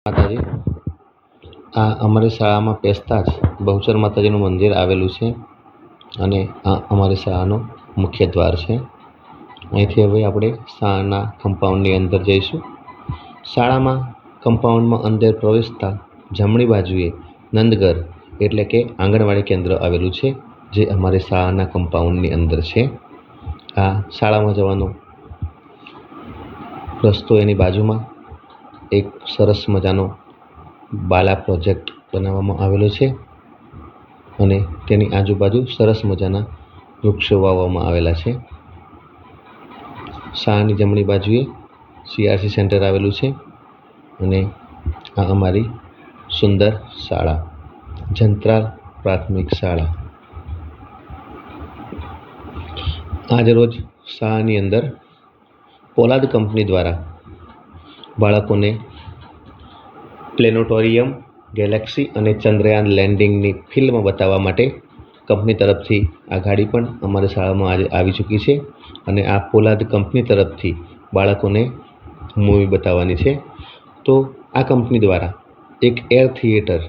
માતાજી, આ અમારી શાળામાં બેસતા જ બહુચર માતાજીનું મંદિર આવેલું છે અને આ અમારી શાળાનો મુખ્ય દ્વાર છે. અહીંથી હવે આપણે શાળાના કમ્પાઉન્ડની અંદર જઈશું. શાળામાં કમ્પાઉન્ડમાં અંદર પ્રવેશતા જમણી બાજુએ નંદઘર એટલે કે આંગણવાડી કેન્દ્ર આવેલું છે, જે અમારી શાળાના કમ્પાઉન્ડની અંદર છે. આ શાળામાં જવાનો રસ્તો એની બાજુમાં એક સરસ મજાનો બાલા પ્રોજેક્ટ બનાવવામાં આવેલો છે અને તેની આજુબાજુ સરસ મજાના વૃક્ષો વાવવામાં આવેલા છે. શાળાની જમણી બાજુએ CRC સેન્ટર આવેલું છે અને આ અમારી સુંદર શાળા જંત્રાલ પ્રાથમિક શાળા. આજ રોજ શાળાની અંદર પોલાદ કંપની દ્વારા બાળકોને પ્લેનેટોરિયમ, ગેલેક્સી અને ચંદ્રયાન લેન્ડિંગની ફિલ્મ બતાવવા માટે કંપની તરફથી આ ગાડી પણ અમારી શાળામાં આજે આવી ચૂકી છે અને આ પોલાદ કંપની તરફથી બાળકોને મૂવી બતાવવાની છે. તો આ કંપની દ્વારા એક એર થિયેટર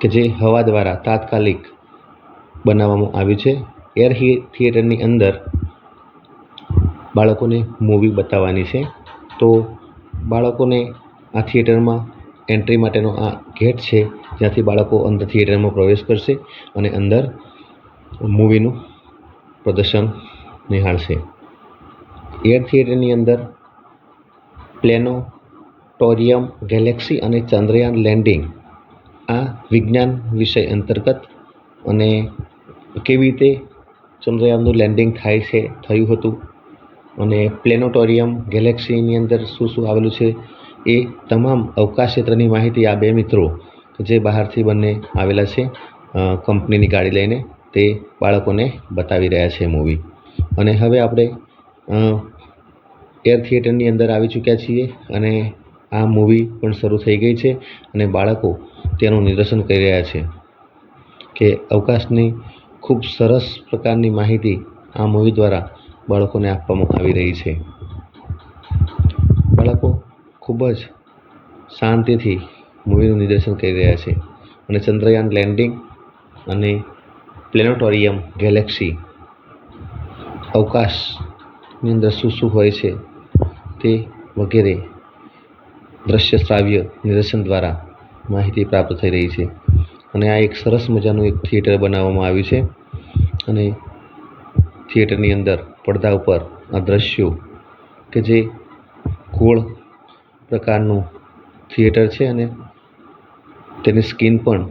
કે જે હવા દ્વારા તાત્કાલિક બનાવવામાં આવ્યું છે. એર થિયેટરની અંદર બાળકોને મૂવી બતાવવાની છે. તો બાળકોને આ થિયેટરમાં એન્ટ્રી માટેનો આ ગેટ છે, જ્યાંથી બાળકો અંદર થિયેટરમાં પ્રવેશ કરશે અને અંદર મૂવીનું પ્રદર્શન નિહાળશે. એર થિયેટરની અંદર પ્લેનેટોરિયમ, ગેલેક્સી અને ચંદ્રયાન લેન્ડિંગ આ વિજ્ઞાન વિષય અંતર્ગત અને કેવી રીતે ચંદ્રયાનનું લેન્ડિંગ થયું હતું અને પ્લેનેટોરિયમ, ગેલેક્સીની અંદર શું શું આવેલું છે એ તમામ અવકાશ ક્ષેત્રની માહિતી આ બે મિત્રો જે બહારથી બંને આવેલા છે કંપનીની ગાડી લઈને, તે બાળકોને બતાવી રહ્યા છે મૂવી. અને હવે આપણે એર થિયેટરની અંદર આવી ચૂક્યા છીએ અને આ મૂવી પણ શરૂ થઈ ગઈ છે અને બાળકો તેનું નિદર્શન કરી રહ્યા છે કે અવકાશની ખૂબ સરસ પ્રકારની માહિતી આ મૂવી દ્વારા બાળકોને આપવામાં આવી રહી છે. બાળકો ખૂબ જ શાંતિથી મૂવીનું નિદર્શન કરી રહ્યા છે અને ચંદ્રયાન લેન્ડિંગ અને પ્લેનેટોરિયમ, ગેલેક્સી, અવકાશની અંદર શું શું હોય છે તે વગેરે દ્રશ્ય શ્રાવ્ય નિદર્શન દ્વારા માહિતી પ્રાપ્ત થઈ રહી છે. અને આ એક સરસ મજાનું એક થિયેટર બનાવવામાં આવ્યું છે અને થિયેટરની અંદર પડદા ઉપર આ દ્રશ્યો કે જે ગોળ પ્રકારનું થિયેટર છે અને તેની સ્ક્રીન પણ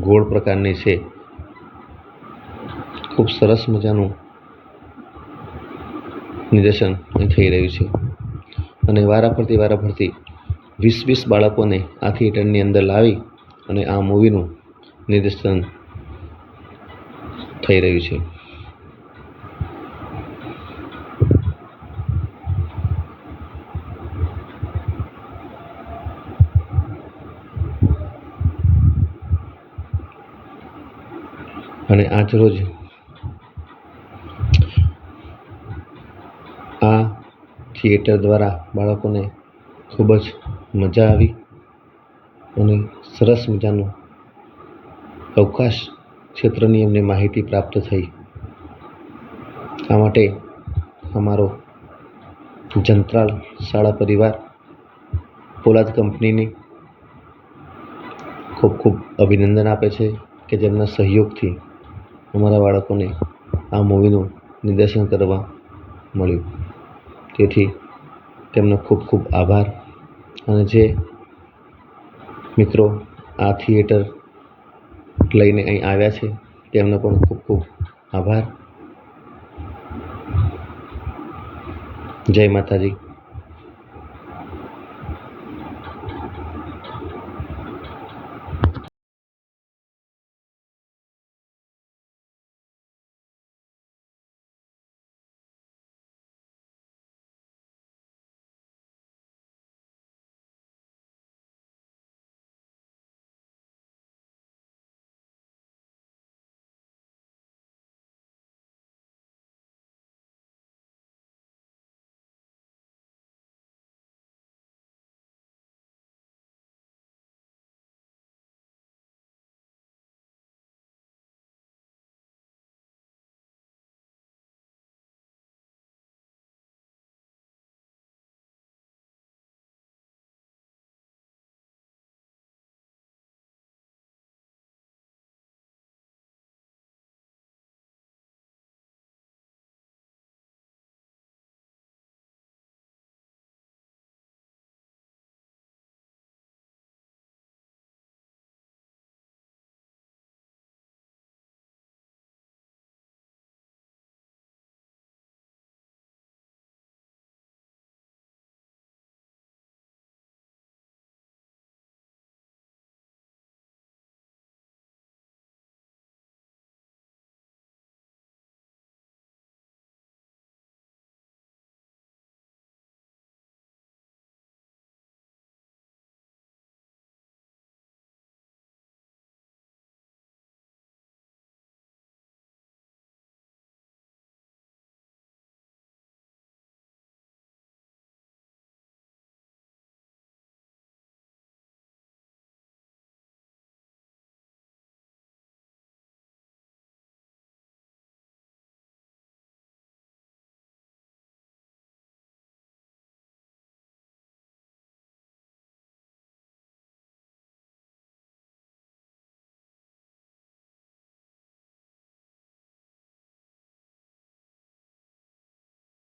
ગોળ પ્રકારની છે. ખૂબ સરસ મજાનું નિદર્શન થઈ રહ્યું છે અને વારાફરતી 20 બાળકોને આ થિયેટરની અંદર લાવી અને આ મૂવીનું નિદર્શન થઈ રહ્યું છે. અને આજ રોજ આ થિયેટર દ્વારા બાળકોને ખૂબ જ મજા આવી અને સરસ મજાનું અવકાશ ક્ષેત્રની એમને માહિતી પ્રાપ્ત થઈ. આ માટે અમારો જંત્રાલ શાળા પરિવાર પોલાદ કંપનીની ખૂબ ખૂબ અભિનંદન આપે છે કે જેમના સહયોગથી અમારા બાળકોને આ મૂવીનું નિદર્શન કરવા મળ્યું. તેથી તેમનો ખૂબ ખૂબ આભાર. અને જે મિત્રો આ થિયેટર લઈને અહીં આવ્યા છે તેમનો પણ ખૂબ ખૂબ આભાર. જય માતાજી.